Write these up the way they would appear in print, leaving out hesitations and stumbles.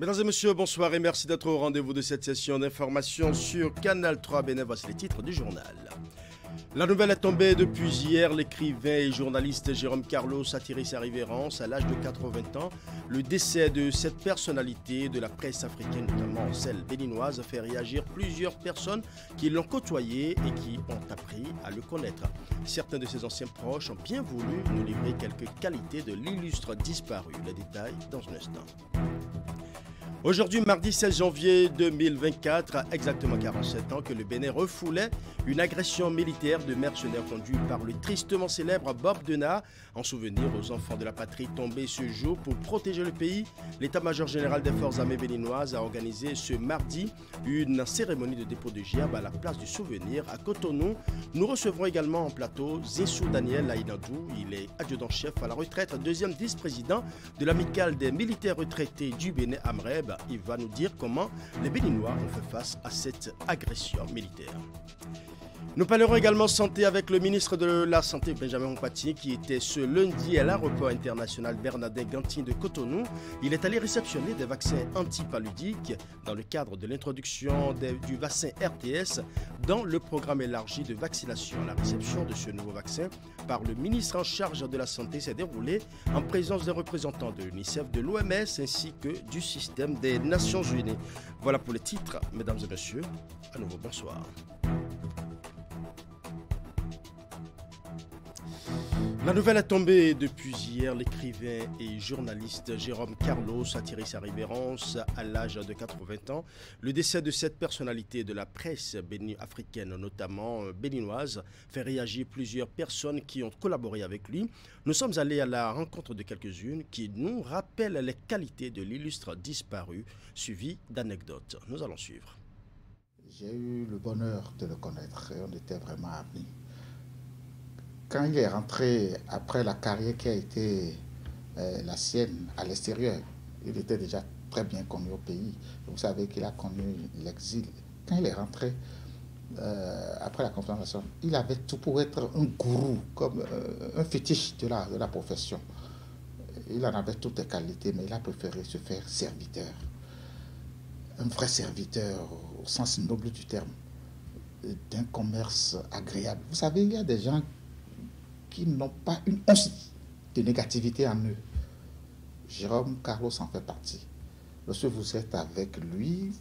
Mesdames et messieurs, bonsoir et merci d'être au rendez-vous de cette session d'information sur Canal 3 Bénin. Voici les titres du journal. La nouvelle est tombée depuis hier. L'écrivain et journaliste Jérôme Carlos a tiré sa révérence à l'âge de 80 ans. Le décès de cette personnalité de la presse africaine, notamment celle béninoise, fait réagir plusieurs personnes qui l'ont côtoyé et qui ont appris à le connaître. Certains de ses anciens proches ont bien voulu nous livrer quelques qualités de l'illustre disparu. Les détails dans un instant. Aujourd'hui, mardi 16 janvier 2024, exactement 47 ans que le Bénin refoulait une agression militaire de mercenaires conduits par le tristement célèbre Bob Denard. En souvenir aux enfants de la patrie tombés ce jour pour protéger le pays, l'état-major général des forces armées béninoises a organisé ce mardi une cérémonie de dépôt de gerbe à la place du souvenir à Cotonou. Nous recevrons également en plateau Zissou Daniel Laïnadou. Il est adjudant-chef à la retraite, deuxième vice-président de l'amicale des militaires retraités du Bénin Amreb. Il va nous dire comment les Béninois ont fait face à cette agression militaire. Nous parlerons également santé avec le ministre de la Santé, Benjamin Mpati, qui était ce lundi à l'aéroport international Bernardin Gantin de Cotonou. Il est allé réceptionner des vaccins antipaludiques dans le cadre de l'introduction du vaccin RTS dans le programme élargi de vaccination. La réception de ce nouveau vaccin par le ministre en charge de la Santé s'est déroulée en présence des représentants de l'UNICEF, de l'OMS ainsi que du système des Nations Unies. Voilà pour les titres, mesdames et messieurs. À nouveau, bonsoir. La nouvelle est tombée depuis hier. L'écrivain et journaliste Jérôme Carlos a tiré sa révérence à l'âge de 80 ans. Le décès de cette personnalité de la presse africaine, notamment béninoise, fait réagir plusieurs personnes qui ont collaboré avec lui. Nous sommes allés à la rencontre de quelques-unes qui nous rappellent les qualités de l'illustre disparu, suivi d'anecdotes. Nous allons suivre. J'ai eu le bonheur de le connaître et on était vraiment amis. Quand il est rentré après la carrière qui a été la sienne à l'extérieur, il était déjà très bien connu au pays. Vous savez qu'il a connu l'exil. Quand il est rentré après la confirmation, il avait tout pour être un gourou, comme un fétiche de la profession. Il en avait toutes les qualités, mais il a préféré se faire serviteur. Un vrai serviteur au sens noble du terme, d'un commerce agréable. Vous savez, il y a des gens qui n'ont pas une once de négativité en eux. Jérôme Carlos en fait partie. Lorsque vous êtes avec lui,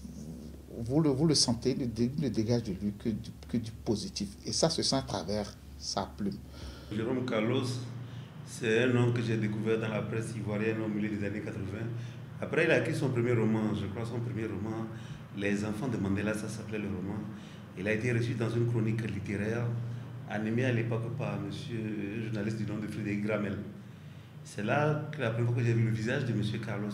vous le sentez, il ne dégage de lui que du positif. Et ça se sent à travers sa plume. Jérôme Carlos, c'est un homme que j'ai découvert dans la presse ivoirienne au milieu des années 80. Après, il a écrit son premier roman, je crois son premier roman, Les enfants de Mandela, ça s'appelait le roman. Il a été reçu dans une chronique littéraire animé à l'époque par un journaliste du nom de Frédéric Gramel. C'est là que la première fois que j'ai vu le visage de M. Carlos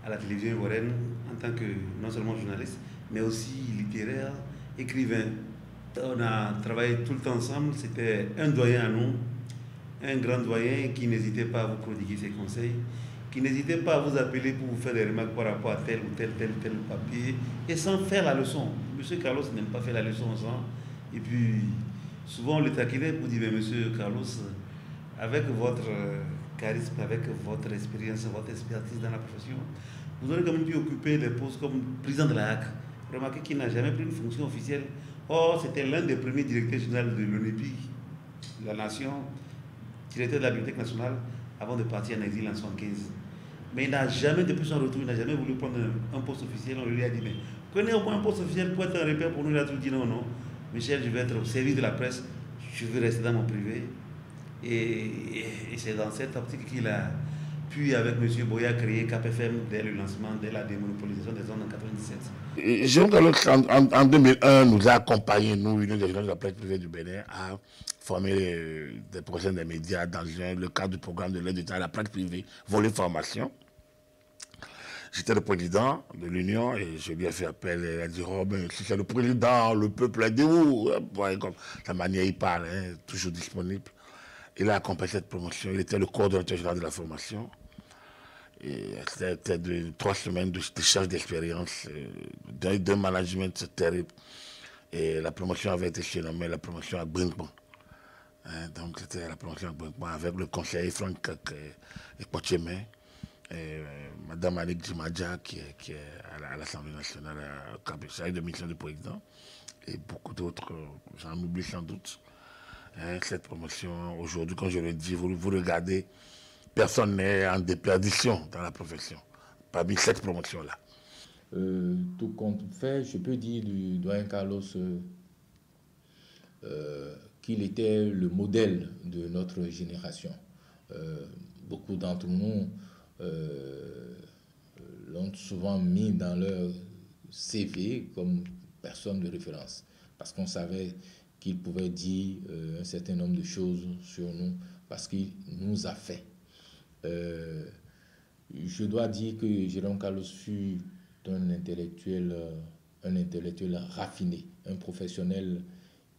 à la télévision ivoirienne en tant que non seulement journaliste, mais aussi littéraire, écrivain. On a travaillé tout le temps ensemble, c'était un doyen à nous, un grand doyen qui n'hésitait pas à vous prodiguer ses conseils, qui n'hésitait pas à vous appeler pour vous faire des remarques par rapport à tel ou tel papier, et sans faire la leçon. M. Carlos n'aime pas faire la leçon ensemble, et puis souvent, on le taquinait pour dire, mais monsieur Carlos, avec votre charisme, avec votre expérience, votre expertise dans la profession, vous aurez quand même pu occuper des postes comme président de la HAC. Remarquez qu'il n'a jamais pris une fonction officielle. Or, c'était l'un des premiers directeurs généraux de l'ONEPI, la nation, directeur de la Bibliothèque nationale, avant de partir en exil en 1975. Mais il n'a jamais, depuis son retour, il n'a jamais voulu prendre un poste officiel. On lui a dit, mais prenez au moins un poste officiel pour être un repère pour nous. Il a tout dit non, non. Michel, je vais être au service de la presse, je veux rester dans mon privé. Et c'est dans cette optique qu'il a pu, avec M. Boya, créer KPFM dès le lancement, dès la démonopolisation des ondes en 1997. Jérôme Carlos, en 2001, nous a accompagnés, nous, Union des journalistes de la presse privée du Bénin, à former des projets des médias dans le cadre du programme de l'aide d'État à la presse privée, volet formation. J'étais le président de l'Union et je lui ai fait appel. Elle a dit, Robin, si c'est le président, le peuple est de où? Comme la manière il parle, hein, toujours disponible. Il a accompagné cette promotion. Il était le coordonnateur général de la formation. C'était 3 semaines de charge d'expérience, d'un management terrible. Et la promotion avait été surnommée la promotion à Brinkman. Hein, donc c'était la promotion à Brinkman avec le conseiller Franck Ekpochemé. Madame Alec Djimadja, qui est à l'Assemblée nationale, chargée de mission du président, et beaucoup d'autres, j'en oublie sans doute. Cette promotion, aujourd'hui, comme je le dis, vous regardez, personne n'est en déperdition dans la profession, parmi cette promotion-là. Tout compte fait, je peux dire du doyen Carlos qu'il était le modèle de notre génération. Beaucoup d'entre nous l'ont souvent mis dans leur CV comme personne de référence, parce qu'on savait qu'il pouvait dire un certain nombre de choses sur nous, parce qu'il nous a fait. Je dois dire que Jérôme Carlos fut un intellectuel raffiné, un professionnel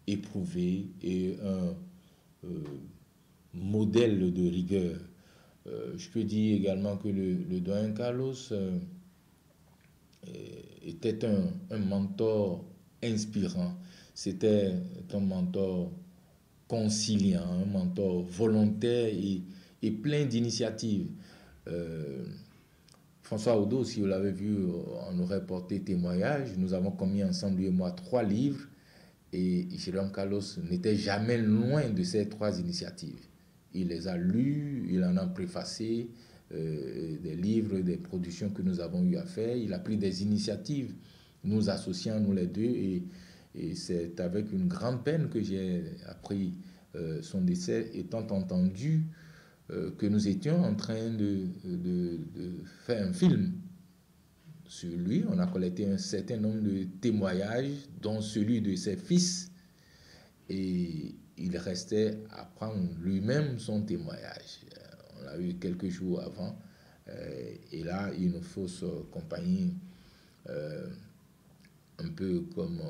éprouvé et un modèle de rigueur. Je peux dire également que le doyen Carlos était un mentor inspirant. C'était un mentor conciliant, un mentor volontaire et plein d'initiatives. François Odo, si vous l'avez vu, on aurait porté témoignage. Nous avons commis ensemble, lui et moi, 3 livres. Et Jérôme Carlos n'était jamais loin de ces 3 initiatives. Il les a lus, il en a préfacé des livres, des productions que nous avons eu à faire. Il a pris des initiatives, nous associant, nous les deux. Et c'est avec une grande peine que j'ai appris son décès, étant entendu que nous étions en train de faire un film sur lui. On a collecté un certain nombre de témoignages, dont celui de ses fils, et il restait à prendre lui-même son témoignage. On l'a eu quelques jours avant, et là, une fausse compagnie, un peu comme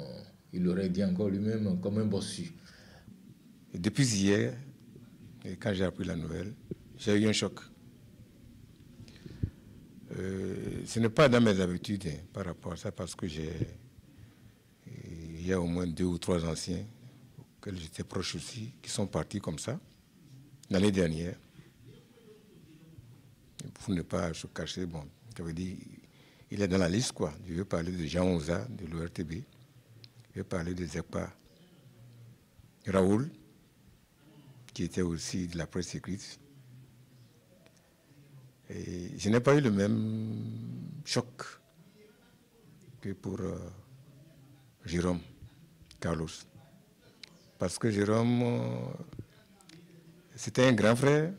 il aurait dit encore lui-même, comme un bossu. Et depuis hier, et quand j'ai appris la nouvelle, j'ai eu un choc. Ce n'est pas dans mes habitudes par rapport à ça, parce que il y a au moins 2 ou 3 anciens auxquels j'étais proche aussi, qui sont partis comme ça, l'année dernière. Et pour ne pas se cacher, bon, j'avais dit, il est dans la liste, quoi. Je veux parler de Jean Ouza, de l'ORTB. Je vais parler de Zekpa. Raoul, qui était aussi de la presse écrite. Et je n'ai pas eu le même choc que pour Jérôme Carlos. Parce que Jérôme, c'était un grand frère,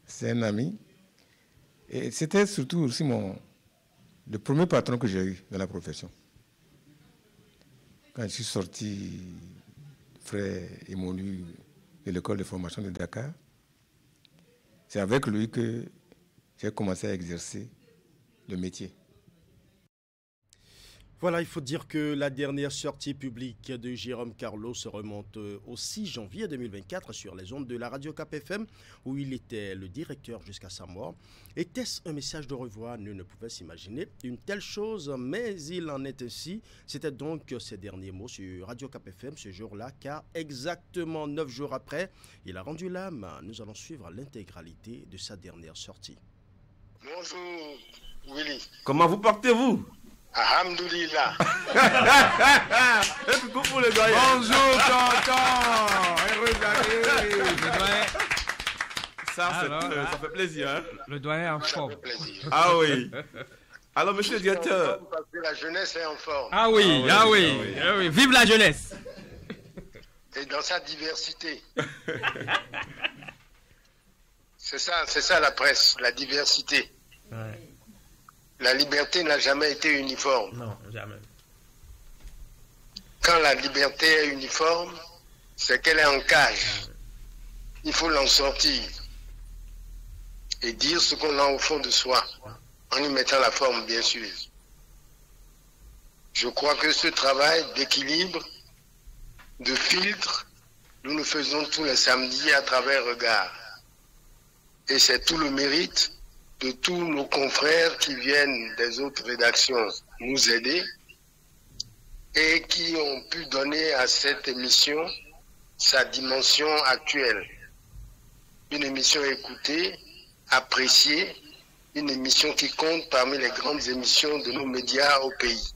c'est un ami. Et c'était surtout aussi le premier patron que j'ai eu dans la profession. Quand je suis sorti, frère émolu de l'école de formation de Dakar, c'est avec lui que j'ai commencé à exercer le métier. Voilà, il faut dire que la dernière sortie publique de Jérôme Carlos remonte au 6 janvier 2024 sur les ondes de la radio Cap FM, où il était le directeur jusqu'à sa mort. Était-ce un message de revoir? Nul ne pouvait s'imaginer une telle chose, mais il en est ainsi. C'était donc ses derniers mots sur radio Cap FM ce jour-là, car exactement 9 jours après, il a rendu l'âme. Nous allons suivre l'intégralité de sa dernière sortie. Bonjour Willy. Comment vous portez-vous? Alhamdoulilah. Et coucou pour le doyen. Bonjour tonton. Heureux d'arriver. Le doyen. Ça fait plaisir. Hein? Le doyen en forme. Ça fait plaisir. Ah oui. Alors monsieur le directeur. Parce que la jeunesse est en forme. Ah oui. Vive la jeunesse. Et dans sa diversité. C'est ça la presse, la diversité. Ouais. La liberté n'a jamais été uniforme. Non, jamais. Quand la liberté est uniforme, c'est qu'elle est en cage. Il faut l'en sortir et dire ce qu'on a au fond de soi, en y mettant la forme, bien sûr. Je crois que ce travail d'équilibre, de filtre, nous le faisons tous les samedis à travers Regard. Et c'est tout le mérite de tous nos confrères qui viennent des autres rédactions nous aider et qui ont pu donner à cette émission sa dimension actuelle. Une émission écoutée, appréciée une émission qui compte parmi les grandes émissions de nos médias au pays.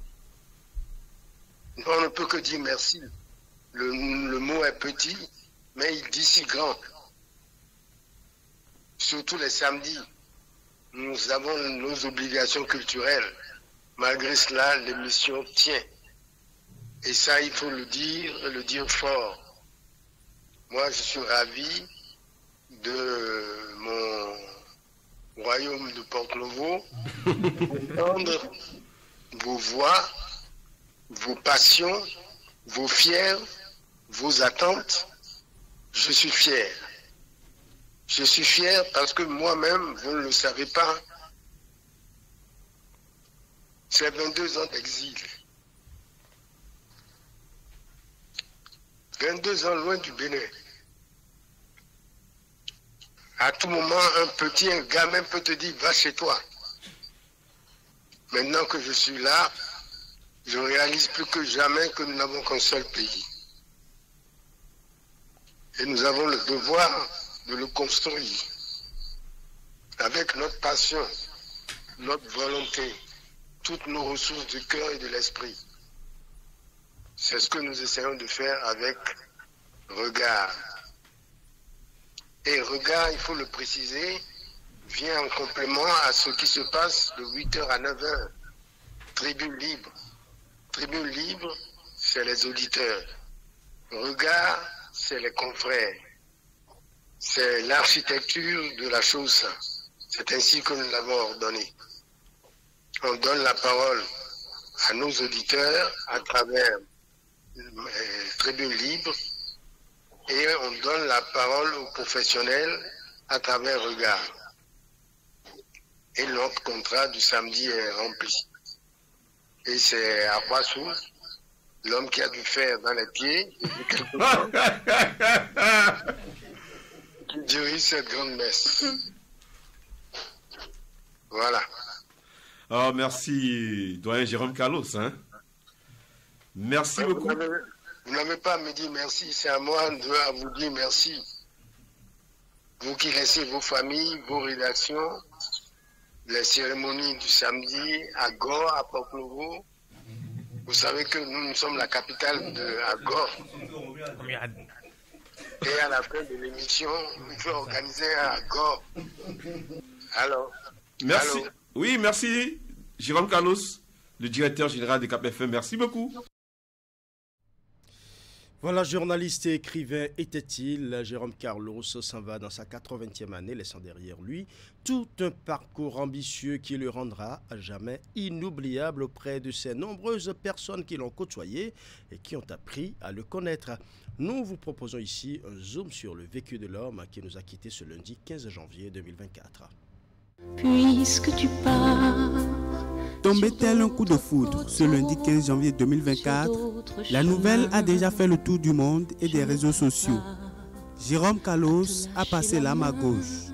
On ne peut que dire merci. Le mot est petit, mais il dit si grand. Surtout les samedis, nous avons nos obligations culturelles. Malgré cela, l'émission tient. Et ça, il faut le dire fort. Moi, je suis ravi de mon royaume de Porto-Novo, d'entendre vos voix, vos passions, vos fiers, vos attentes. Je suis fier. Je suis fier parce que moi-même, vous ne le savez pas, c'est 22 ans d'exil. 22 ans loin du Bénin. À tout moment, un gamin peut te dire, va chez toi. Maintenant que je suis là, je réalise plus que jamais que nous n'avons qu'un seul pays. Et nous avons le devoir de le construire avec notre passion, notre volonté, toutes nos ressources du cœur et de l'esprit. C'est ce que nous essayons de faire avec Regard. Et Regard, il faut le préciser, vient en complément à ce qui se passe de 8h à 9h. Tribune libre. Tribune libre, c'est les auditeurs. Regard, c'est les confrères. C'est l'architecture de la chose. C'est ainsi que nous l'avons ordonné. On donne la parole à nos auditeurs à travers Tribune libre et on donne la parole aux professionnels à travers Regard. Et notre contrat du samedi est rempli. Et c'est à Kwasou, l'homme qui a du fer dans les pieds, qui dirige cette grande messe. Voilà. Oh, merci, doyen Jérôme Carlos. Hein? Merci beaucoup. Vous n'avez pas à me dire merci, c'est à moi de vous dire merci. Vous qui laissez vos familles, vos rédactions, les cérémonies du samedi à Gore, à Porto-Novo. Vous savez que nous sommes la capitale de Gore. Et à la fin de l'émission, il faut organiser à Gore. Alors. Merci. Allô? Oui, merci, Jérôme Carlos, le directeur général de Cap FM. Merci beaucoup. Voilà, journaliste et écrivain était-il, Jérôme Carlos s'en va dans sa 80e année, laissant derrière lui tout un parcours ambitieux qui le rendra à jamais inoubliable auprès de ces nombreuses personnes qui l'ont côtoyé et qui ont appris à le connaître. Nous vous proposons ici un zoom sur le vécu de l'homme qui nous a quittés ce lundi 15 janvier 2024. Puisque tu pars, tombait tel un coup de foudre ce lundi 15 janvier 2024, la nouvelle a déjà fait le tour du monde et des réseaux sociaux. Jérôme Carlos a passé l'âme à gauche.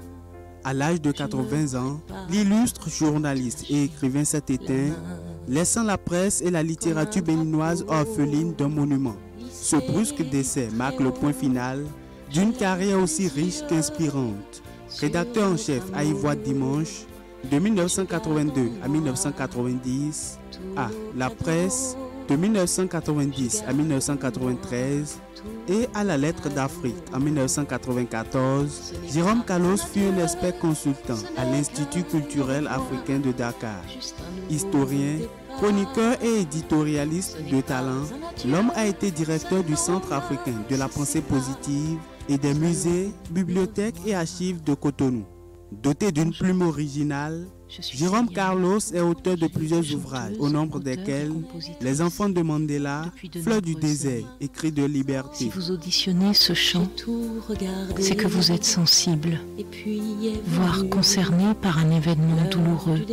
À l'âge de 80 ans, l'illustre journaliste et écrivain s'est éteint, laissant la presse et la littérature béninoise orphelines d'un monument. Ce brusque décès marque le point final d'une carrière aussi riche qu'inspirante. Rédacteur en chef à Ivoire Dimanche, de 1982 à 1990, à La Presse, de 1990 à 1993, et à La Lettre d'Afrique en 1994, Jérôme Carlos fut un expert consultant à l'Institut culturel africain de Dakar. Historien, chroniqueur et éditorialiste de talent, l'homme a été directeur du Centre africain de la pensée positive et des musées, bibliothèques et archives de Cotonou. Doté d'une plume originale, Jérôme Carlos est auteur de plusieurs ouvrages, au nombre desquels Les enfants de Mandela, Fleurs du désert, écrit de liberté. Si vous auditionnez ce chant, c'est que vous êtes sensible, voire concerné par un événement douloureux,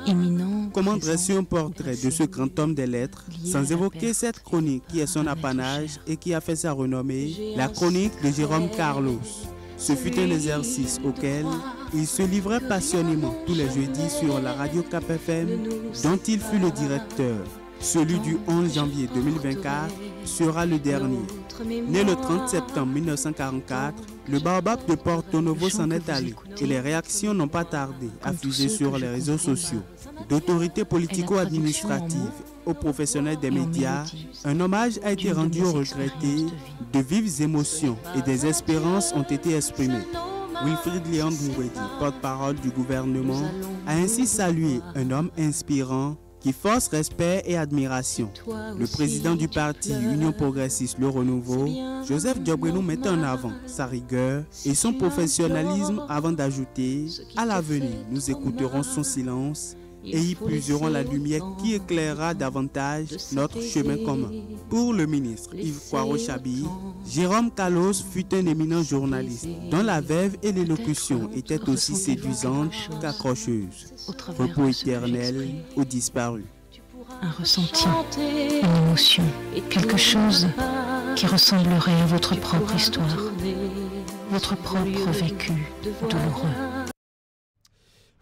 imminent. Comment dresser un portrait de ce grand homme des lettres sans évoquer cette chronique qui est son apanage et qui a fait sa renommée, la chronique de Jérôme Carlos. Ce fut un exercice auquel il se livrait passionnément tous les jeudis sur la radio Cap FM, dont il fut le directeur. Celui du 11 janvier 2024 sera le dernier. Né le 30 septembre 1944, le baobab de Porto Novo s'en est allé et les réactions n'ont pas tardé à fuser sur les réseaux sociaux. D'autorités politico-administratives aux professionnels des médias, un hommage a été rendu aux retraités, de vives émotions et des espérances ont été exprimées. Wilfried Léon Ngwedi, porte-parole du gouvernement, a ainsi salué un homme inspirant qui force respect et admiration. Le président du parti Union Progressiste Le Renouveau, Joseph Diobrenou, met en avant sa rigueur et son professionnalisme avant d'ajouter « À l'avenir, nous écouterons son silence et y puiserons la lumière qui éclairera davantage notre chemin commun. » Pour le ministre Yves Kwaro-Chabi, Jérôme Carlos fut un éminent journaliste dont la verve et l'élocution étaient aussi séduisantes qu'accrocheuses. Repos éternel aux disparus. Un ressenti, une émotion, quelque chose qui ressemblerait à votre propre histoire, votre propre vécu douloureux.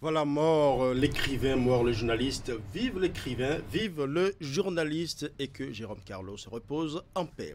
Voilà, mort l'écrivain, mort le journaliste. Vive l'écrivain, vive le journaliste et que Jérôme Carlos se repose en paix.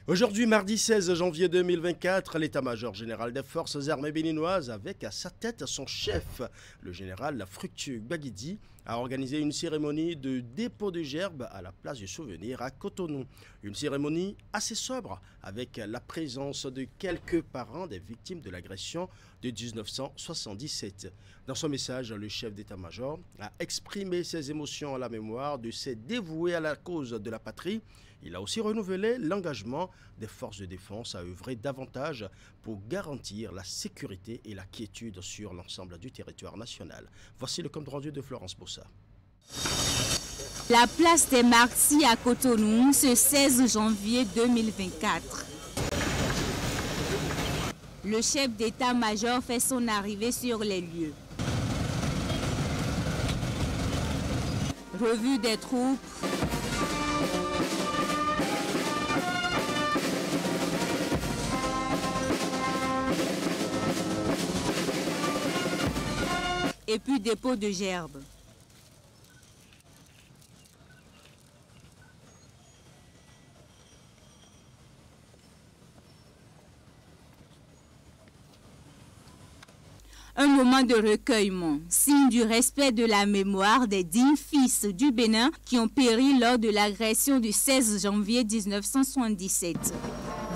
Aujourd'hui, mardi 16 janvier 2024, l'état-major général des forces armées béninoises, avec à sa tête son chef, le général Fructueux Gbagidi, a organisé une cérémonie de dépôt de gerbes à la place du souvenir à Cotonou. Une cérémonie assez sobre, avec la présence de quelques parents des victimes de l'agression de 1977. Dans son message, le chef d'état-major a exprimé ses émotions à la mémoire de ces dévoués à la cause de la patrie. Il a aussi renouvelé l'engagement des forces de défense à œuvrer davantage pour garantir la sécurité et la quiétude sur l'ensemble du territoire national. Voici le compte rendu de Florence Bossa. La place des Martyrs à Cotonou, ce 16 janvier 2024. Le chef d'état-major fait son arrivée sur les lieux. Revue des troupes. Et puis dépôt de gerbes. Un moment de recueillement, signe du respect de la mémoire des dignes fils du Bénin qui ont péri lors de l'agression du 16 janvier 1977.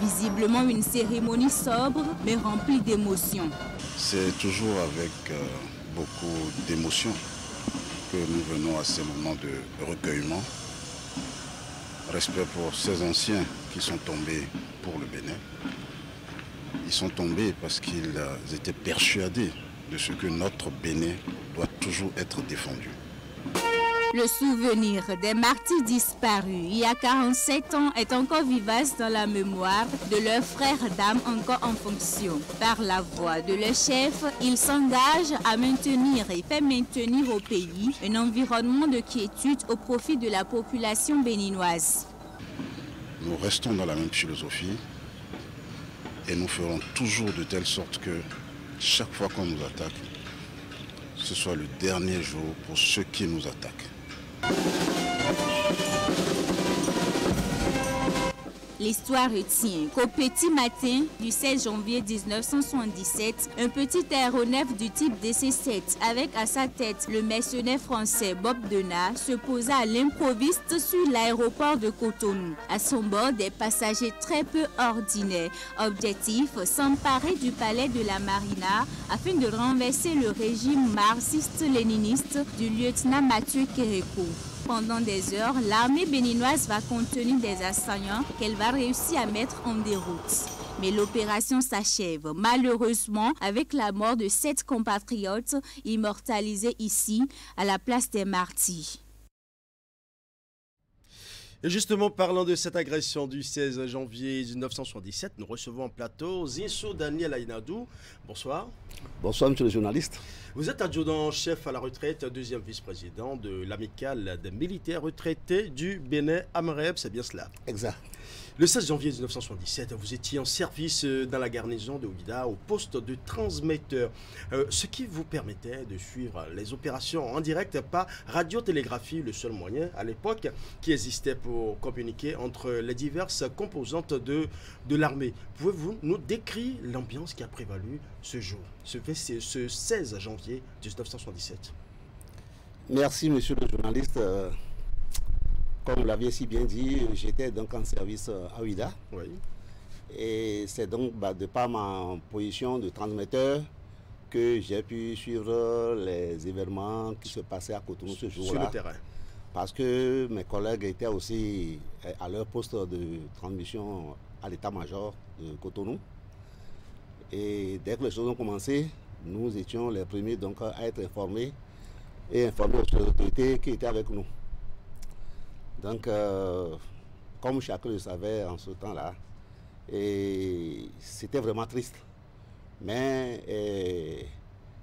Visiblement une cérémonie sobre mais remplie d'émotions. C'est toujours avec beaucoup d'émotion que nous venons à ces moments de recueillement. Respect pour ces anciens qui sont tombés pour le Bénin. Ils sont tombés parce qu'ils étaient persuadés de ce que notre Bénin doit toujours être défendu. Le souvenir des martyrs disparus il y a 47 ans est encore vivace dans la mémoire de leurs frères d'âme encore en fonction. Par la voix de leur chef, ils s'engagent à maintenir et faire maintenir au pays un environnement de quiétude au profit de la population béninoise. Nous restons dans la même philosophie et nous ferons toujours de telle sorte que chaque fois qu'on nous attaque, ce soit le dernier jour pour ceux qui nous attaquent. L'histoire retient qu'au petit matin du 16 janvier 1977, un petit aéronef du type DC-7 avec à sa tête le mercenaire français Bob Denard se posa à l'improviste sur l'aéroport de Cotonou. À son bord, des passagers très peu ordinaires. Objectif, s'emparer du palais de la Marina afin de renverser le régime marxiste-léniniste du lieutenant Mathieu Kérékou. Pendant des heures, l'armée béninoise va contenir des assaillants qu'elle va réussir à mettre en déroute. Mais l'opération s'achève malheureusement avec la mort de 7 compatriotes immortalisés ici à la place des Martyrs. Et justement, parlant de cette agression du 16 janvier 1977, nous recevons en plateau Zinsou Daniel Aïnadou. Bonsoir. Bonsoir, monsieur le journaliste. Vous êtes adjudant-chef à la retraite, deuxième vice-président de l'amicale des militaires retraités du Bénin Amreb, c'est bien cela? Exact. Le 16 janvier 1977, vous étiez en service dans la garnison de Ouida au poste de transmetteur, ce qui vous permettait de suivre les opérations en direct par radiotélégraphie, le seul moyen à l'époque qui existait pour communiquer entre les diverses composantes de l'armée. Pouvez-vous nous décrire l'ambiance qui a prévalu ce jour, ce 16 janvier 1977? Merci, monsieur le journaliste. Comme vous l'aviez si bien dit, j'étais donc en service à Ouida. Oui. Et c'est donc de par ma position de transmetteur que j'ai pu suivre les événements qui se passaient à Cotonou ce jour-là. Sur le terrain. Parce que mes collègues étaient aussi à leur poste de transmission à l'état-major de Cotonou. Et dès que les choses ont commencé, nous étions les premiers donc à être informés et informer aux autorités qui étaient avec nous. Donc, comme chacun le savait en ce temps-là, c'était vraiment triste. Mais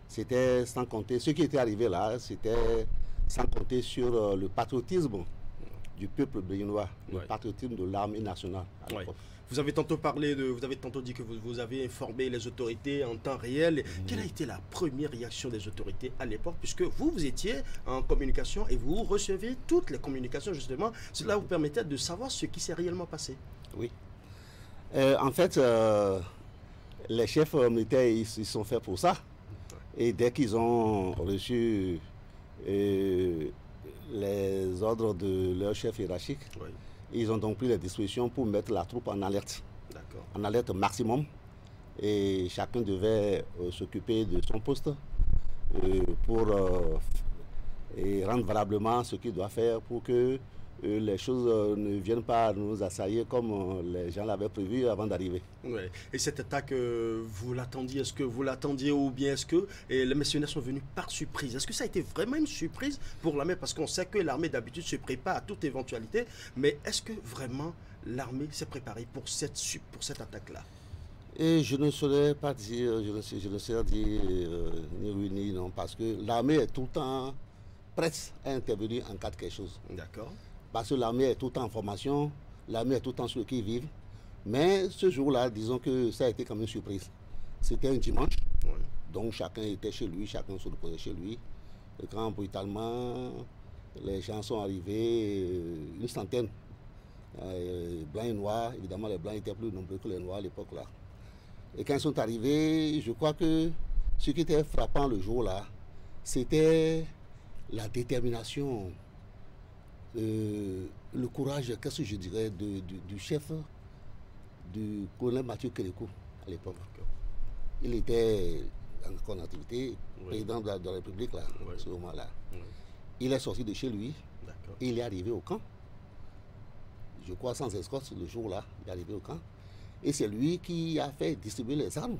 c'était sans compter, ce qui était arrivé là, c'était sans compter sur le patriotisme du peuple béninois, le patriotisme de l'armée nationale à l'époque. Vous avez tantôt vous avez tantôt dit que vous avez informé les autorités en temps réel. Quelle a été la première réaction des autorités à l'époque, puisque vous étiez en communication et vous receviez toutes les communications justement, cela vous permettait de savoir ce qui s'est réellement passé? Oui. En fait, les chefs militaires, ils sont faits pour ça. Et dès qu'ils ont reçu les ordres de leur chef hiérarchique, ils ont donc pris les dispositions pour mettre la troupe en alerte. En alerte maximum. Et chacun devait s'occuper de son poste pour rendre valablement ce qu'il doit faire pour que les choses ne viennent pas nous assaillir comme les gens l'avaient prévu avant d'arriver. Ouais. Et cette attaque, vous l'attendiez? Est-ce que vous l'attendiez ou bien est-ce que les mercenaires sont venus par surprise? Est-ce que ça a été vraiment une surprise pour l'armée? Parce qu'on sait que l'armée d'habitude se prépare à toute éventualité. Mais est-ce que vraiment l'armée s'est préparée pour cette attaque-là? Et je ne saurais pas dire, je ne saurais dire ni oui ni non, parce que l'armée est tout le temps prête à intervenir en cas de quelque chose. D'accord. Parce que l'armée est tout le temps en formation, l'armée est tout le temps sur qui vivent. Mais ce jour-là, disons que ça a été comme une surprise. C'était un dimanche, donc chacun était chez lui, chacun se reposait chez lui. Et quand brutalement, les gens sont arrivés, une centaine, blancs et noirs, évidemment les blancs étaient plus nombreux que les noirs à l'époque là. Et quand ils sont arrivés, je crois que ce qui était frappant le jour-là, c'était la détermination, le courage, qu'est-ce que je dirais, du chef, du colonel Mathieu Kérékou à l'époque. Il était encore en activité, président de la République là, à ce moment-là. Il est sorti de chez lui, et il est arrivé au camp. Je crois sans escorte le jour-là, il est arrivé au camp. Et c'est lui qui a fait distribuer les armes.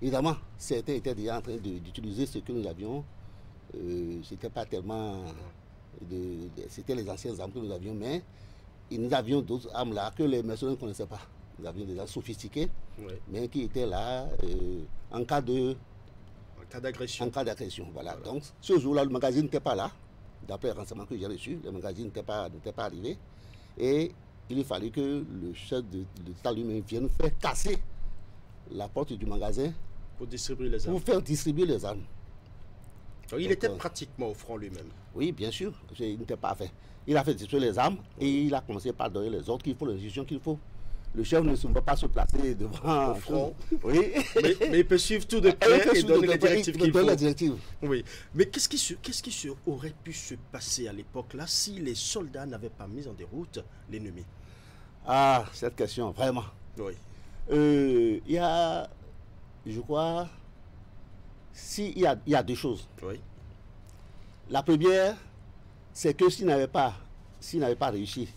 Évidemment, certains étaient déjà en train d'utiliser ce que nous avions. C'était pas tellement... C'était les anciennes armes que nous avions, mais nous avions d'autres armes là que les mercenaires ne connaissaient pas. Nous avions des armes sophistiquées, mais qui étaient là en cas d'agression. En cas d'agression, voilà. Donc, ce jour-là, le magazine n'était pas là. D'après les renseignements que j'ai reçus, le magazine n'était pas arrivé. Et il fallait que le chef de l'État lui-même vienne faire casser la porte du magasin pour distribuer les armes. Pour faire distribuer les armes. Donc, il était pratiquement au front lui-même. Oui, bien sûr. Il n'était pas fait. Il a fait distribuer les armes et il a commencé par donner les ordres qu'il faut, les instructions qu'il faut. Le chef ne va pas se placer devant. Au front. Oui. Mais il peut suivre tout de près et donner les directives qu'il faut. Oui. Mais qu'est-ce qui aurait pu se passer à l'époque là si les soldats n'avaient pas mis en déroute l'ennemi? Ah, cette question, vraiment. Oui. Il y a, je crois, il y a deux choses. Oui. La première, c'est que s'ils n'avaient pas réussi,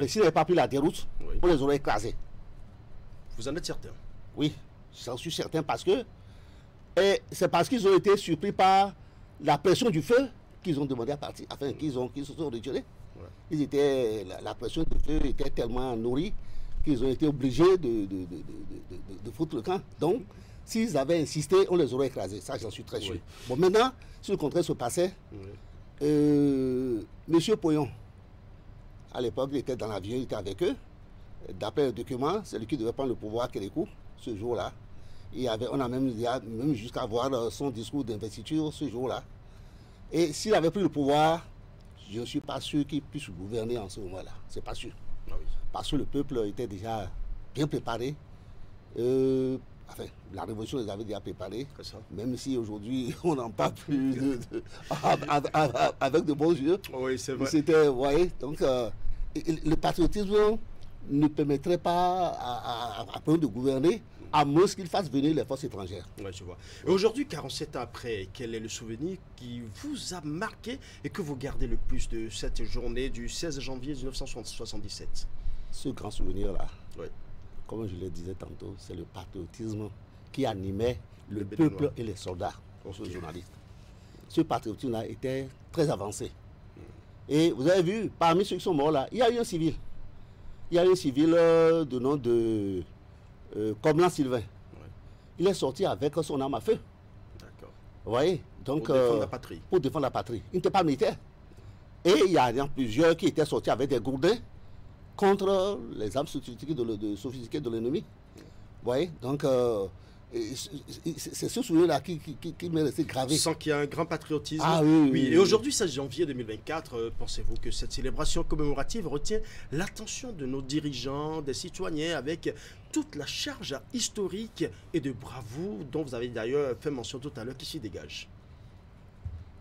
s'ils n'avaient pas pris la déroute, on les aurait écrasés. Vous en êtes certain? Oui, j'en suis certain parce que c'est parce qu'ils ont été surpris par la pression du feu qu'ils ont demandé à partir, afin qu'ils se sont retirés. Ouais. La pression du feu était tellement nourrie qu'ils ont été obligés de foutre le camp. Donc, s'ils avaient insisté, on les aurait écrasés. Ça, j'en suis très sûr. Bon, maintenant, si le contraire se passait, Monsieur Poyon, à l'époque, il était dans l'avion, il était avec eux. d'après le document, c'est lui qui devait prendre le pouvoir Kérékou ce jour-là. On a même jusqu'à voir son discours d'investiture ce jour-là. Et s'il avait pris le pouvoir, je ne suis pas sûr qu'il puisse gouverner en ce moment-là. C'est pas sûr. Ah oui. Parce que le peuple était déjà bien préparé. Enfin, la révolution les avait déjà préparés. Même si aujourd'hui, on n'en parle plus avec de bons yeux. Oui, c'est vrai. C'était, vous voyez, donc le patriotisme ne permettrait pas à Péon de gouverner, à moins qu'il fasse venir les forces étrangères. Ouais, je vois. Et aujourd'hui, 47 ans après, quel est le souvenir qui vous a marqué et que vous gardez le plus de cette journée du 16 janvier 1977? Ce grand souvenir-là, oui, comme je le disais tantôt, c'est le patriotisme qui animait le peuple et les soldats, les journalistes. Ce patriotisme-là était très avancé. Et vous avez vu, parmi ceux qui sont morts là, il y a eu un civil. Il y a eu un civil de nom de Comlan Sylvain. Ouais. Il est sorti avec son arme à feu. D'accord. Vous voyez, donc, pour défendre la patrie. Pour défendre la patrie. Il n'était pas militaire. Et il y a plusieurs qui étaient sortis avec des gourdins contre les armes sophistiquées de l'ennemi. Vous voyez, donc c'est ce souvenir-là qui m'est resté gravé. Sans qu'il y ait un grand patriotisme. Ah oui, oui. Et aujourd'hui, 16 janvier 2024, pensez-vous que cette célébration commémorative retient l'attention de nos dirigeants, des citoyens, avec toute la charge historique et de bravoure dont vous avez d'ailleurs fait mention tout à l'heure, qui s'y dégage?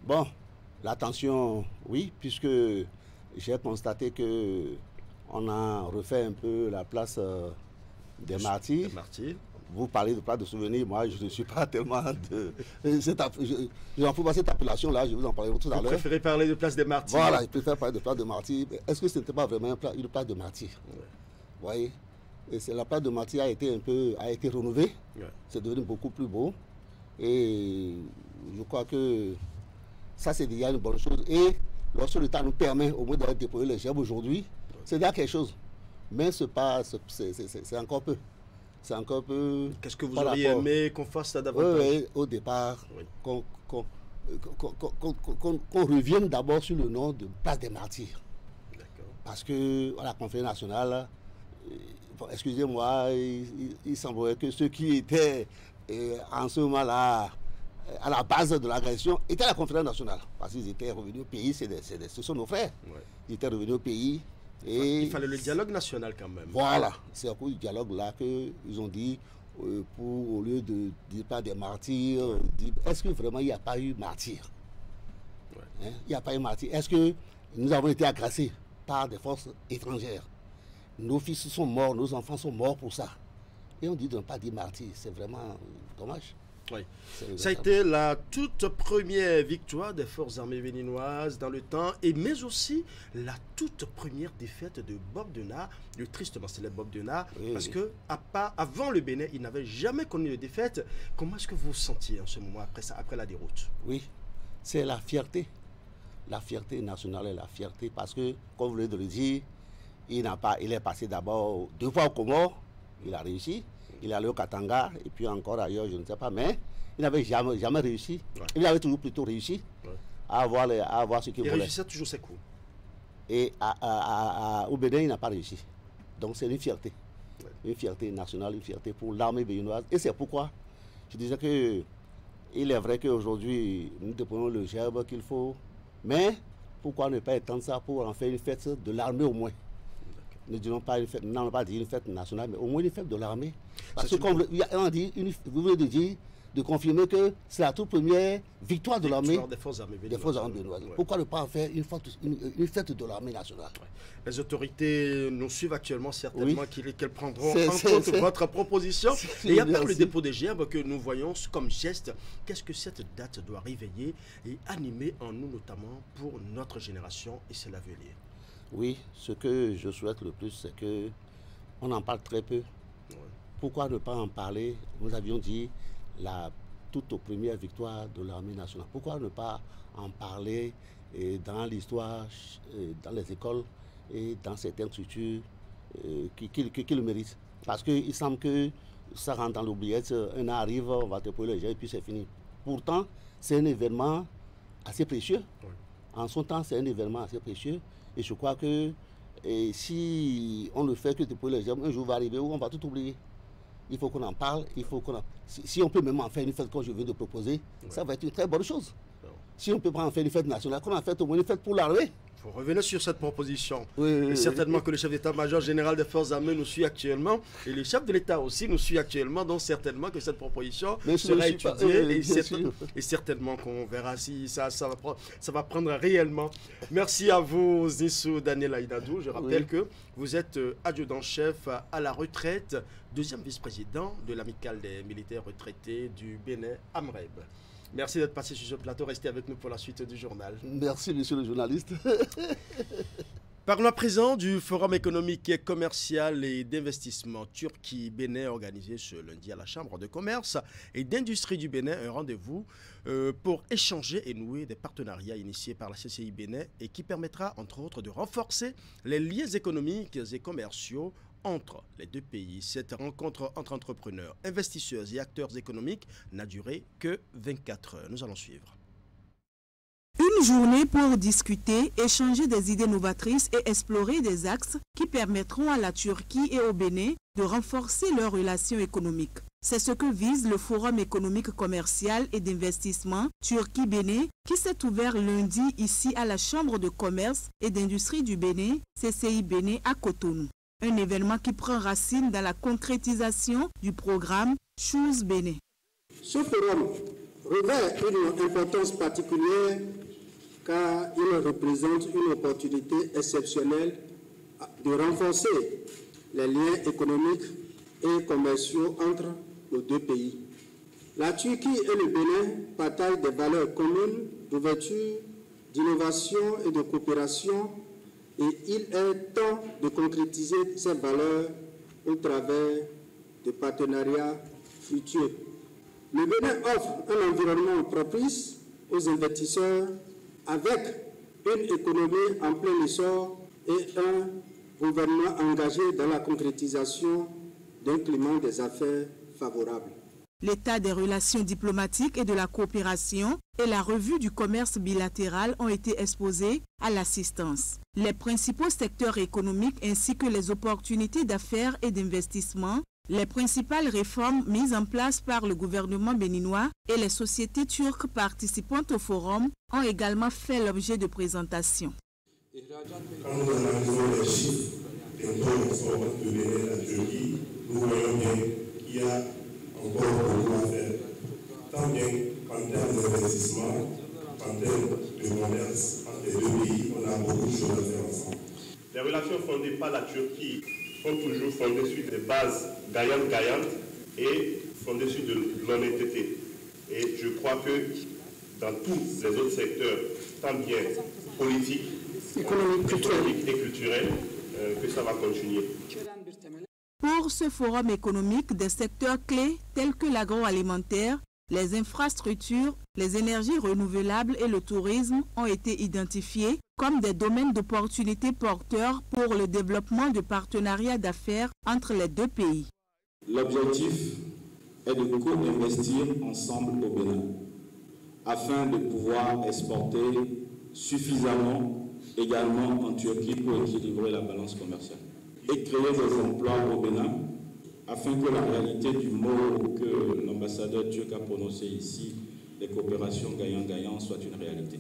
Bon, l'attention, oui, puisque j'ai constaté que on a refait un peu la place des martyrs. Vous parlez de place de souvenirs, moi je ne suis pas tellement de... Je n'en fous pas cette appellation-là, je vous en parlerai tout à l'heure. Vous préférez parler de place des martyrs? Voilà, je préfère parler de place de martyrs. Est-ce que ce n'était pas vraiment une place de martyrs? Ouais. Vous voyez, la place de martyrs a été rénovée, ouais. C'est devenu beaucoup plus beau. Et je crois que ça c'est déjà une bonne chose. Et lorsque le temps nous permet au moins d'aller déployer les gerbes aujourd'hui, ouais, c'est déjà quelque chose. Mais c'est encore peu. C'est encore peu... Qu'est-ce que vous auriez aimé qu'on fasse ça davantage? Oui, au départ, oui, qu'on revienne d'abord sur le nom de place des martyrs. Parce que à la conférence nationale, excusez-moi, il semblerait que ceux qui étaient en ce moment-là à la base de l'agression étaient à la conférence nationale. Parce qu'ils étaient revenus au pays, ce sont nos frères. Ouais. Ils étaient revenus au pays. Et il fallait le dialogue national quand même. Voilà, c'est à cause du dialogue là qu'ils ont dit, au lieu de dire pas des martyrs, est-ce que vraiment il n'y a pas eu martyr? Ouais. Hein? Il n'y a pas eu martyr. Est-ce que nous avons été agressés par des forces étrangères? Nos fils sont morts, nos enfants sont morts pour ça. Et on dit de ne pas dire martyr, c'est vraiment dommage. Oui. Ça a été la toute première victoire des forces armées béninoises dans le temps, mais aussi la toute première défaite de Bob Denard, le tristement célèbre Bob Denard, oui, parce que avant le Bénin, il n'avait jamais connu de défaite. Comment est-ce que vous vous sentiez en ce moment après la déroute? Oui, c'est la fierté nationale et la fierté, parce que, comme vous venez de le dire, il est passé d'abord 2 fois au Comores, il a réussi. Il est allé au Katanga et puis encore ailleurs, je ne sais pas, mais il n'avait jamais réussi. Ouais. Il avait toujours plutôt réussi, ouais, à avoir ce qu'il voulait. Il réussissait toujours ses coups. Et au Bénin, il n'a pas réussi. Donc c'est une fierté. Ouais. Une fierté nationale, une fierté pour l'armée béninoise. Et c'est pourquoi je disais que il est vrai qu'aujourd'hui, nous déployons le gerbe qu'il faut, mais pourquoi ne pas étendre ça pour en faire une fête de l'armée au moins? Ne disons pas une fête, n'allons pas dire une fête nationale, mais au moins une fête de l'armée. Parce que comme on dit, vous venez de dire, de confirmer que c'est la toute première victoire de l'armée des forces armées béninoises. Ouais. Pourquoi ne pas en faire une fête de l'armée nationale? Ouais. Les autorités nous suivent actuellement certainement, oui, qu'elles prendront en compte votre proposition. Et il y a pas le dépôt des gerbes que nous voyons comme geste. Qu'est-ce que cette date doit réveiller et animer en nous, notamment pour notre génération et c'est l'avenir? Oui, ce que je souhaite le plus, c'est que on en parle très peu. Ouais. Pourquoi ne pas en parler? Nous avions dit la toute première victoire de l'armée nationale. Pourquoi ne pas en parler dans l'histoire, dans les écoles et dans certaines structures qui le méritent? Parce qu'il semble que ça rentre dans l'oubliette, un an arrive, on va te poser les gens et puis c'est fini. Pourtant, c'est un événement assez précieux. Ouais. En son temps, c'est un événement assez précieux. Et je crois que Et si on ne fait que pour les gens, un jour va arriver où on va tout oublier. Il faut qu'on en parle, il faut qu'on si on peut même en faire une fête comme je viens de proposer, ça va être une très bonne chose. Si on peut pas en faire une fête nationale, qu'on en fait au moins une fête pour l'armée. Il faut revenir sur cette proposition. Oui, certainement que le chef d'état-major général des forces armées nous suit actuellement et le chef de l'État aussi nous suit actuellement, donc certainement que cette proposition sera étudiée et certainement qu'on verra si ça va prendre réellement. Merci à vous, Zissou Daniel Aïdadou. Je rappelle que vous êtes adjudant-chef à la retraite, deuxième vice-président de l'amicale des militaires retraités du Bénin, AMREB. Merci d'être passé sur ce plateau. Restez avec nous pour la suite du journal. Merci, monsieur le journaliste. Parlons à présent du Forum économique et commercial et d'investissement Turquie-Bénin organisé ce lundi à la Chambre de commerce et d'industrie du Bénin. Un rendez-vous pour échanger et nouer des partenariats initiés par la CCI Bénin et qui permettra entre autres de renforcer les liens économiques et commerciaux entre les deux pays. Cette rencontre entre entrepreneurs, investisseurs et acteurs économiques n'a duré que 24 heures. Nous allons suivre. Une journée pour discuter, échanger des idées novatrices et explorer des axes qui permettront à la Turquie et au Bénin de renforcer leurs relations économiques. C'est ce que vise le Forum économique commercial et d'investissement Turquie-Bénin qui s'est ouvert lundi ici à la Chambre de commerce et d'industrie du Bénin, CCI Bénin à Cotonou. Un événement qui prend racine dans la concrétisation du programme Choose Bénin. Ce forum revêt une importance particulière car il représente une opportunité exceptionnelle de renforcer les liens économiques et commerciaux entre nos deux pays. La Turquie et le Bénin partagent des valeurs communes d'ouverture, d'innovation et de coopération. Et il est temps de concrétiser ces valeurs au travers de partenariats futurs. Le Bénin offre un environnement propice aux investisseurs avec une économie en plein essor et un gouvernement engagé dans la concrétisation d'un climat des affaires favorable. L'état des relations diplomatiques et de la coopération et la revue du commerce bilatéral ont été exposés à l'assistance. Les principaux secteurs économiques ainsi que les opportunités d'affaires et d'investissement, les principales réformes mises en place par le gouvernement béninois et les sociétés turques participantes au forum ont également fait l'objet de présentations. Quand nous analysons les chiffres des taux d'export de Bénin et la Turquie, nous voyons bien qu'il y a encore beaucoup à faire, tant bien qu'en termes d'investissement, qu'en termes de commerce entre les deux pays, on a beaucoup de choses à faire ensemble. Les relations fondées par la Turquie sont toujours fondées sur des bases gagnantes et fondées sur de l'honnêteté. Et je crois que dans tous les autres secteurs, tant bien politiques, économiques et culturels, que ça va continuer. Pour ce forum économique, des secteurs clés tels que l'agroalimentaire, les infrastructures, les énergies renouvelables et le tourisme ont été identifiés comme des domaines d'opportunités porteurs pour le développement de partenariats d'affaires entre les deux pays. L'objectif est de co-investir ensemble au Bénin afin de pouvoir exporter suffisamment également en Turquie pour équilibrer la balance commerciale et créer des emplois au Bénin afin que la réalité du mot que l'ambassadeur turc a prononcé ici, les coopérations gagnant-gagnant, soit une réalité.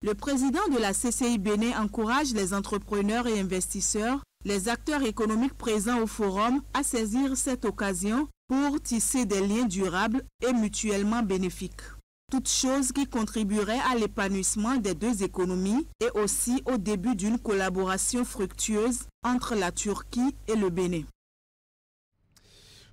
Le président de la CCI Bénin encourage les entrepreneurs et investisseurs, les acteurs économiques présents au forum à saisir cette occasion pour tisser des liens durables et mutuellement bénéfiques. Toute chose qui contribuerait à l'épanouissement des deux économies et aussi au début d'une collaboration fructueuse entre la Turquie et le Bénin.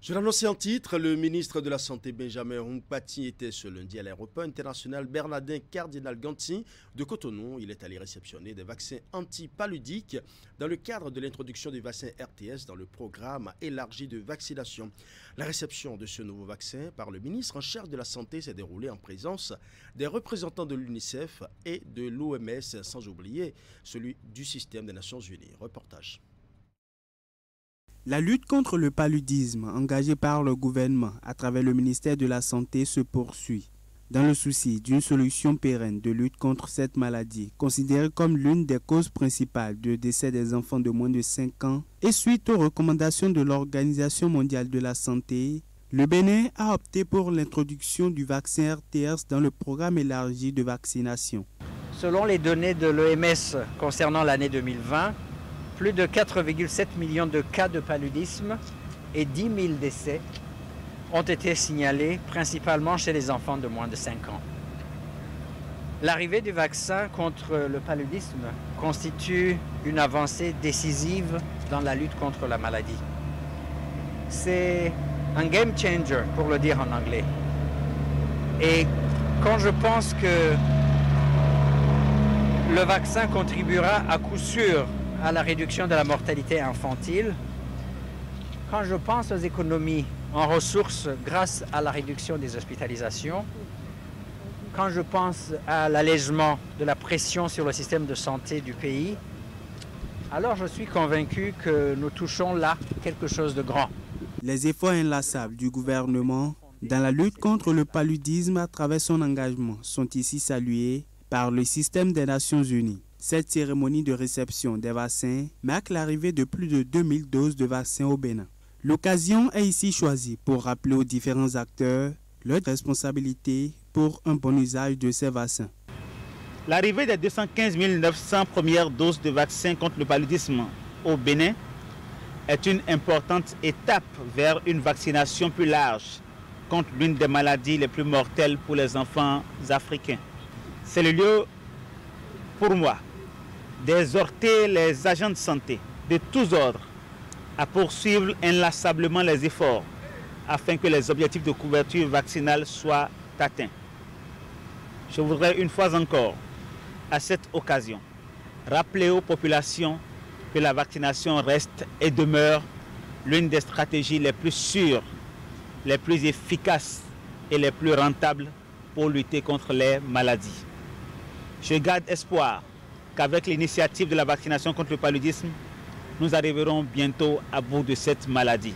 Je l'annonçais en titre, le ministre de la Santé Benjamin Hunkpati était ce lundi à l'aéroport international Bernardin Cardinal Ganti de Cotonou. Il est allé réceptionner des vaccins antipaludiques dans le cadre de l'introduction du vaccin RTS dans le programme élargi de vaccination. La réception de ce nouveau vaccin par le ministre en charge de la Santé s'est déroulée en présence des représentants de l'UNICEF et de l'OMS, sans oublier celui du système des Nations Unies. Reportage. La lutte contre le paludisme engagée par le gouvernement à travers le ministère de la Santé se poursuit. dans le souci d'une solution pérenne de lutte contre cette maladie, considérée comme l'une des causes principales de décès des enfants de moins de 5 ans, et suite aux recommandations de l'Organisation mondiale de la santé, le Bénin a opté pour l'introduction du vaccin RTS dans le programme élargi de vaccination. Selon les données de l'OMS concernant l'année 2020, plus de 4,7 millions de cas de paludisme et 10 000 décès ont été signalés principalement chez les enfants de moins de 5 ans. L'arrivée du vaccin contre le paludisme constitue une avancée décisive dans la lutte contre la maladie. C'est un game changer, pour le dire en anglais. Et quand je pense que le vaccin contribuera à coup sûr à la réduction de la mortalité infantile, quand je pense aux économies en ressources grâce à la réduction des hospitalisations, quand je pense à l'allègement de la pression sur le système de santé du pays, alors je suis convaincu que nous touchons là quelque chose de grand. Les efforts inlassables du gouvernement dans la lutte contre le paludisme à travers son engagement sont ici salués par le système des Nations Unies. Cette cérémonie de réception des vaccins marque l'arrivée de plus de 2000 doses de vaccins au Bénin. L'occasion est ici choisie pour rappeler aux différents acteurs leur responsabilité pour un bon usage de ces vaccins. L'arrivée des 215 900 premières doses de vaccins contre le paludisme au Bénin est une importante étape vers une vaccination plus large contre l'une des maladies les plus mortelles pour les enfants africains. C'est le lieu pour moi d'exhorter les agents de santé de tous ordres à poursuivre inlassablement les efforts afin que les objectifs de couverture vaccinale soient atteints. Je voudrais une fois encore, à cette occasion, rappeler aux populations que la vaccination reste et demeure l'une des stratégies les plus sûres, les plus efficaces et les plus rentables pour lutter contre les maladies. Je garde espoir qu'avec l'initiative de la vaccination contre le paludisme, nous arriverons bientôt à bout de cette maladie.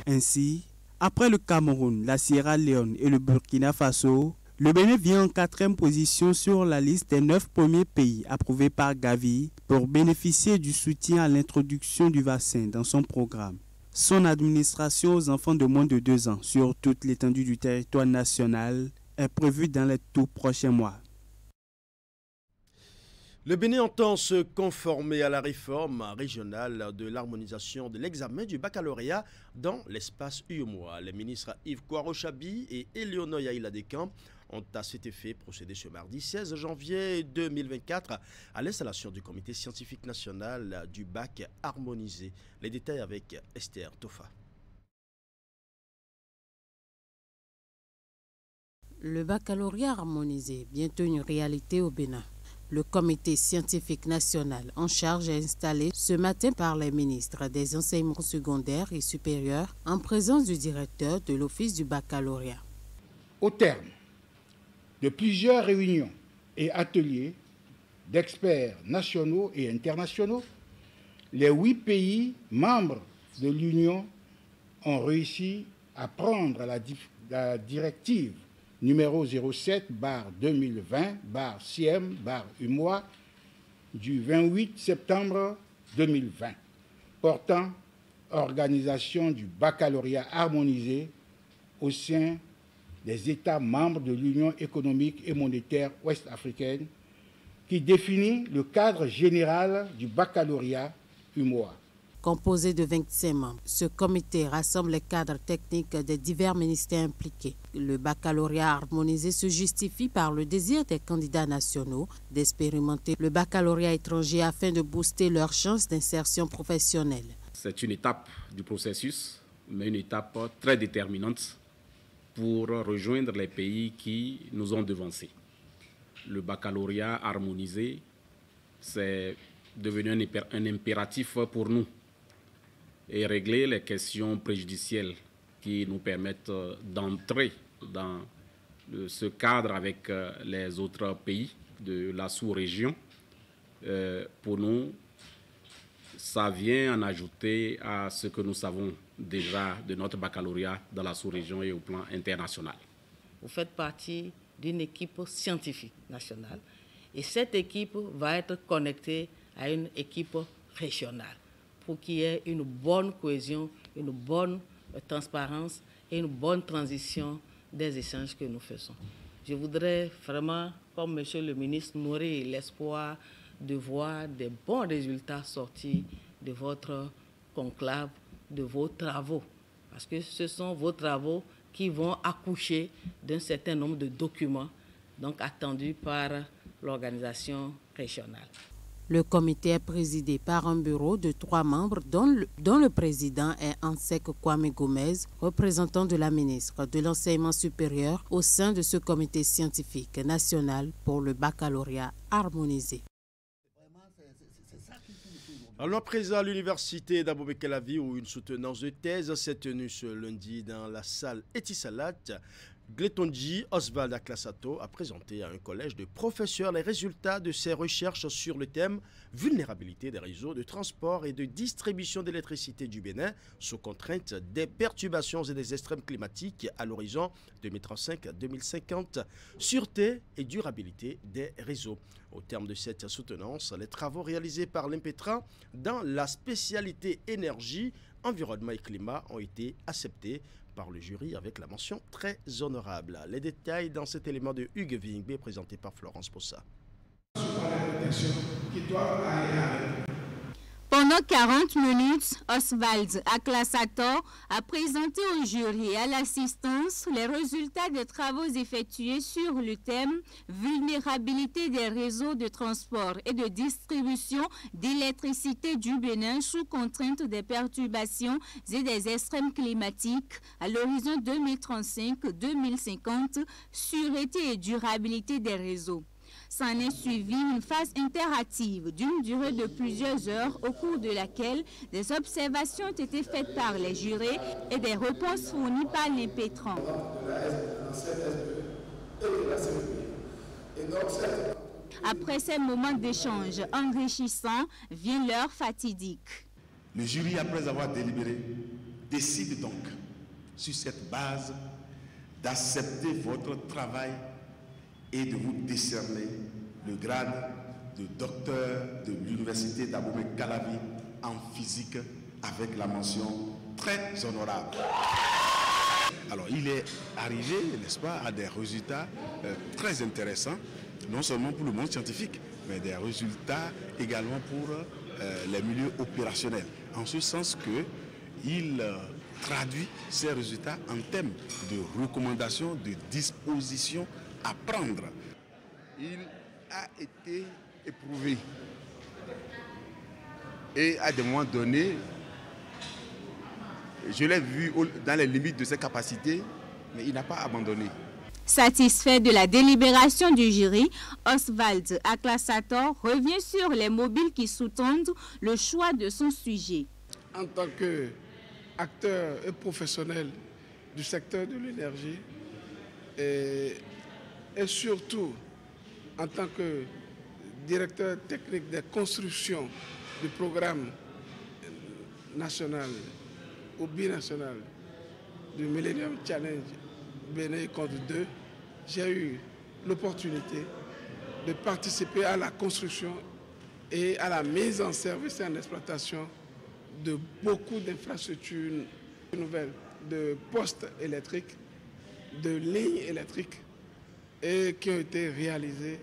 Ainsi, après le Cameroun, la Sierra Leone et le Burkina Faso, le Bénin vient en 4e position sur la liste des 9 premiers pays approuvés par Gavi pour bénéficier du soutien à l'introduction du vaccin dans son programme. Son administration aux enfants de moins de 2 ans sur toute l'étendue du territoire national est prévue dans les tout prochains mois. Le Bénin entend se conformer à la réforme régionale de l'harmonisation de l'examen du baccalauréat dans l'espace UEMOA. Les ministres Yves Kouaro-Chabi et Éléonore Yaïla-Descamps ont à cet effet procédé ce mardi 16 janvier 2024 à l'installation du comité scientifique national du bac harmonisé. Les détails avec Esther Tofa. Le baccalauréat harmonisé, bientôt une réalité au Bénin. Le comité scientifique national en charge est installé ce matin par les ministres des enseignements secondaires et supérieurs en présence du directeur de l'office du baccalauréat. Au terme de plusieurs réunions et ateliers d'experts nationaux et internationaux, les 8 pays membres de l'Union ont réussi à prendre la directive numéro 07/2020/CM/UMOA du 28 septembre 2020, portant organisation du baccalauréat harmonisé au sein des États membres de l'Union économique et monétaire ouest-africaine, qui définit le cadre général du baccalauréat UMOA. Composé de 25 membres, ce comité rassemble les cadres techniques des divers ministères impliqués. Le baccalauréat harmonisé se justifie par le désir des candidats nationaux d'expérimenter le baccalauréat étranger afin de booster leurs chances d'insertion professionnelle. C'est une étape du processus, mais une étape très déterminante pour rejoindre les pays qui nous ont devancés. Le baccalauréat harmonisé, c'est devenu un impératif pour nous et régler les questions préjudicielles qui nous permettent d'entrer dans ce cadre avec les autres pays de la sous-région. Pour nous, ça vient en ajouter à ce que nous savons déjà de notre baccalauréat dans la sous-région et au plan international. Vous faites partie d'une équipe scientifique nationale. Et cette équipe va être connectée à une équipe régionale pour qu'il y ait une bonne cohésion, une bonne transparence et une bonne transition des échanges que nous faisons. Je voudrais vraiment, comme Monsieur le ministre, nourrir l'espoir de voir des bons résultats sortis de votre conclave, de vos travaux. Parce que ce sont vos travaux qui vont accoucher d'un certain nombre de documents donc attendus par l'organisation régionale. Le comité est présidé par un bureau de 3 membres dont le président est Ansek Kwame Gomez, représentant de la ministre de l'Enseignement supérieur au sein de ce comité scientifique national pour le baccalauréat harmonisé. Allons à présent à l'université d'Abomey-Calavi où une soutenance de thèse s'est tenue ce lundi dans la salle Etisalat. Gletonji Oswald Aklassato a présenté à un collège de professeurs les résultats de ses recherches sur le thème « Vulnérabilité des réseaux de transport et de distribution d'électricité du Bénin sous contrainte des perturbations et des extrêmes climatiques à l'horizon 2035-2050, sûreté et durabilité des réseaux ». Au terme de cette soutenance, les travaux réalisés par l'Impétra dans la spécialité énergie, environnement et climat ont été acceptés par le jury avec la mention très honorable. Les détails dans cet élément de Hugues Vingbe présenté par Florence Possa. Pendant 40 minutes, Oswald Aklassato a présenté au jury et à l'assistance les résultats des travaux effectués sur le thème « Vulnérabilité des réseaux de transport et de distribution d'électricité du Bénin sous contrainte des perturbations et des extrêmes climatiques à l'horizon 2035-2050, sûreté et durabilité des réseaux ». S'en est suivi une phase interactive d'une durée de plusieurs heures au cours de laquelle des observations ont été faites par les jurés et des réponses fournies par l'Impétran. Après ces moments d'échange enrichissants, vient l'heure fatidique. Le jury, après avoir délibéré, décide donc, sur cette base, d'accepter votre travail et de vous décerner le grade de docteur de l'université d'Abomey-Calavi en physique avec la mention très honorable. Alors il est arrivé, n'est-ce pas, à des résultats très intéressants, non seulement pour le monde scientifique, mais des résultats également pour les milieux opérationnels. En ce sens qu'il traduit ces résultats en termes de recommandations, de dispositions à prendre. Il a été éprouvé et à des moments donnés, je l'ai vu dans les limites de ses capacités, mais il n'a pas abandonné. Satisfait de la délibération du jury, Oswald Aklassato revient sur les mobiles qui sous-tendent le choix de son sujet. En tant qu'acteur et professionnel du secteur de l'énergie, et surtout en tant que directeur technique des constructions du programme national ou binational du Millennium Challenge Bénin Compte 2, j'ai eu l'opportunité de participer à la construction et à la mise en service et en exploitation de beaucoup d'infrastructures nouvelles, de postes électriques, de lignes électriques, et qui ont été réalisés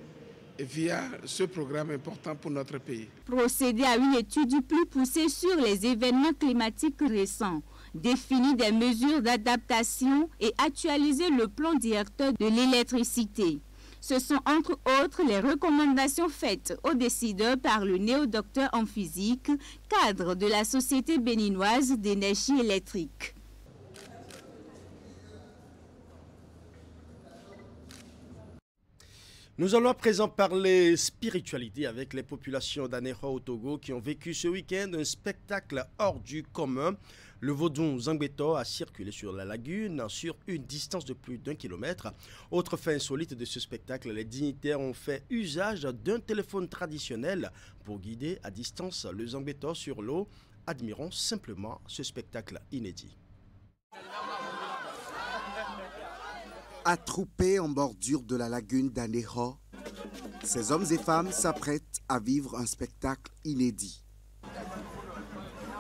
via ce programme important pour notre pays. Procéder à une étude plus poussée sur les événements climatiques récents, définir des mesures d'adaptation et actualiser le plan directeur de l'électricité. Ce sont entre autres les recommandations faites aux décideurs par le néo-docteur en physique, cadre de la Société béninoise d'énergie électrique. Nous allons à présent parler spiritualité avec les populations d'Anéro au Togo qui ont vécu ce week-end un spectacle hors du commun. Le vaudou Zangbeto a circulé sur la lagune sur une distance de plus d'1 kilomètre. Autre fait insolite de ce spectacle, les dignitaires ont fait usage d'un téléphone traditionnel pour guider à distance le Zangbeto sur l'eau. Admirons simplement ce spectacle inédit. Attroupés en bordure de la lagune d'Aneho, ces hommes et femmes s'apprêtent à vivre un spectacle inédit.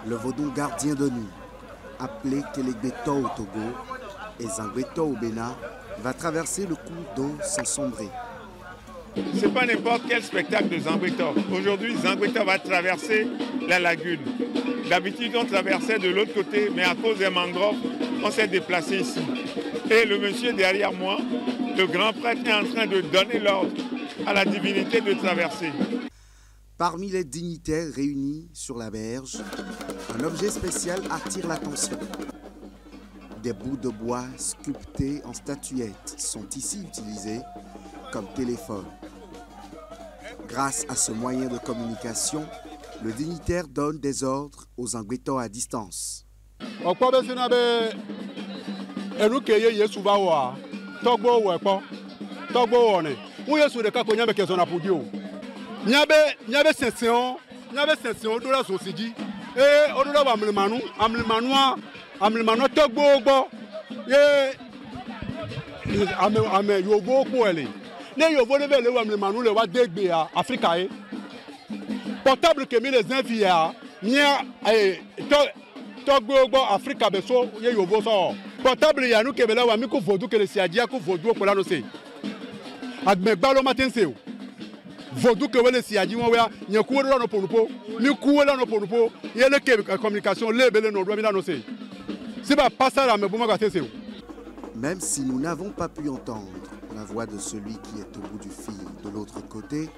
Le vaudou gardien de nuit, appelé Kelegbeto au Togo et Zangbeto au Bénin, va traverser le cours d'eau sans sombrer. Ce n'est pas n'importe quel spectacle de Zangbeto. Aujourd'hui, Zangbeto va traverser la lagune. D'habitude, on traversait de l'autre côté, mais à cause des mangroves, on s'est déplacé ici. Et le monsieur derrière moi, le grand prêtre, est en train de donner l'ordre à la divinité de traverser. Parmi les dignitaires réunis sur la berge, un objet spécial attire l'attention. Des bouts de bois sculptés en statuettes sont ici utilisés comme téléphone. Grâce à ce moyen de communication, le dignitaire donne des ordres aux Zangbeto à distance. Portable que mi les envier mia Togo Africa beso ye yobo so portable ya nu ke bela wa mi ko vodu ke le siadia ko vodu ko la no se agbe gbalo matin se vodu ke we le siadi won wa nya ku lo no ponupo mi ku lo no ponupo ye le ke communication le bele no do mi la no se si ba passer la me buma ga se. Même si nous n'avons pas pu entendre la voix de celui qui est au bout du fil de l'autre côté,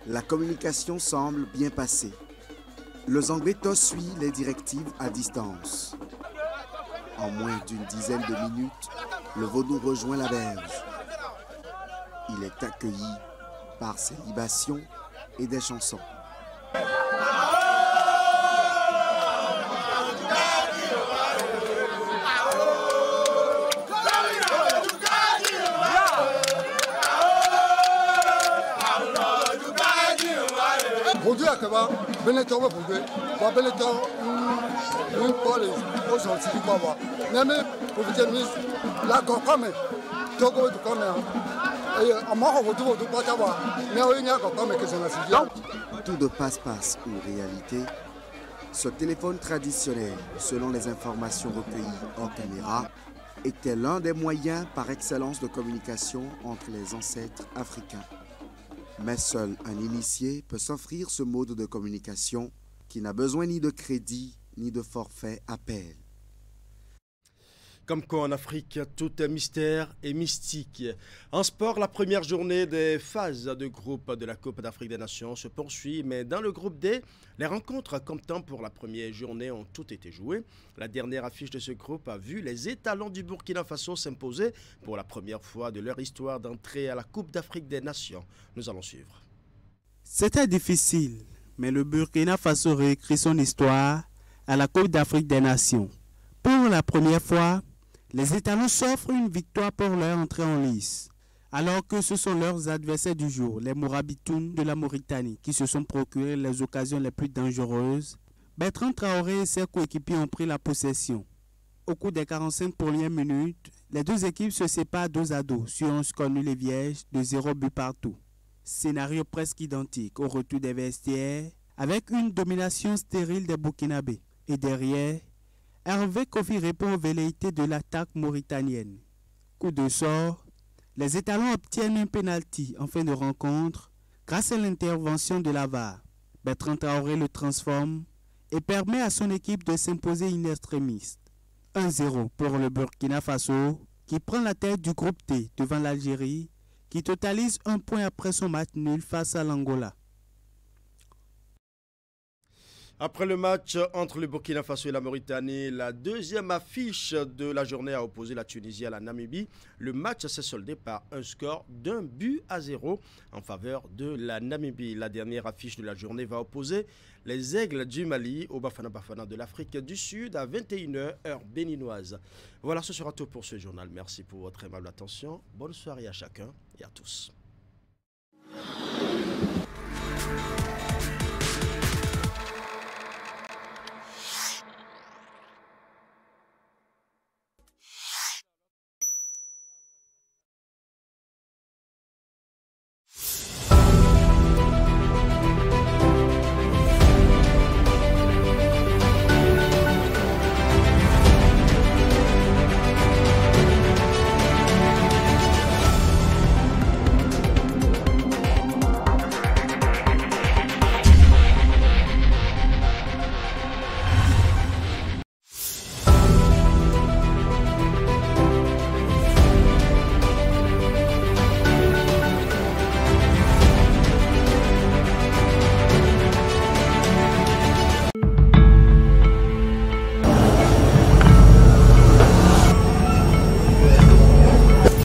la communication semble bien passer. Le Zangbeto suit les directives à distance. En moins d'une dizaine de minutes, le vaudou rejoint la berge. Il est accueilli par ses libations et des chansons. Bonjour à toi, Benetton, bonjour. Moi, Benetton, une fois aux sorties du Baba. Même pour vous dire, la Gokome, Togo de Kome, et à moi, on va tout pas savoir. Mais il y a Gokome qui sont là. Tout de passe-passe ou réalité, ce téléphone traditionnel, selon les informations recueillies hors caméra, était l'un des moyens par excellence de communication entre les ancêtres africains. Mais seul un initié peut s'offrir ce mode de communication qui n'a besoin ni de crédit ni de forfait appel. Comme quoi en Afrique, tout est mystère et mystique. En sport, la première journée des phases de groupe de la Coupe d'Afrique des Nations se poursuit, mais dans le groupe D, les rencontres comptant pour la première journée ont toutes été jouées. La dernière affiche de ce groupe a vu les étalons du Burkina Faso s'imposer pour la première fois de leur histoire d'entrée à la Coupe d'Afrique des Nations. Nous allons suivre. C'était difficile, mais le Burkina Faso réécrit son histoire à la Coupe d'Afrique des Nations. Pour la première fois, les étalons s'offrent une victoire pour leur entrée en lice, alors que ce sont leurs adversaires du jour, les Mourabitoun de la Mauritanie, qui se sont procurés les occasions les plus dangereuses. Bertrand Traoré et ses coéquipiers ont pris la possession. Au cours des 45 premières minutes, les deux équipes se séparent dos à dos sur un score nul et vierge de 0 but partout. Scénario presque identique au retour des vestiaires, avec une domination stérile des Burkinabés. Et derrière, Hervé Kofi répond aux velléités de l'attaque mauritanienne. Coup de sort, les étalons obtiennent un pénalty en fin de rencontre grâce à l'intervention de la VAR. Bertrand Traoré le transforme et permet à son équipe de s'imposer in extremis. 1-0 pour le Burkina Faso qui prend la tête du groupe T devant l'Algérie qui totalise un point après son match nul face à l'Angola. Après le match entre le Burkina Faso et la Mauritanie, la deuxième affiche de la journée a opposé la Tunisie à la Namibie. Le match s'est soldé par un score d'1-0 en faveur de la Namibie. La dernière affiche de la journée va opposer les Aigles du Mali au Bafana Bafana de l'Afrique du Sud à 21h, heure béninoise. Voilà, ce sera tout pour ce journal. Merci pour votre aimable attention. Bonne soirée à chacun et à tous.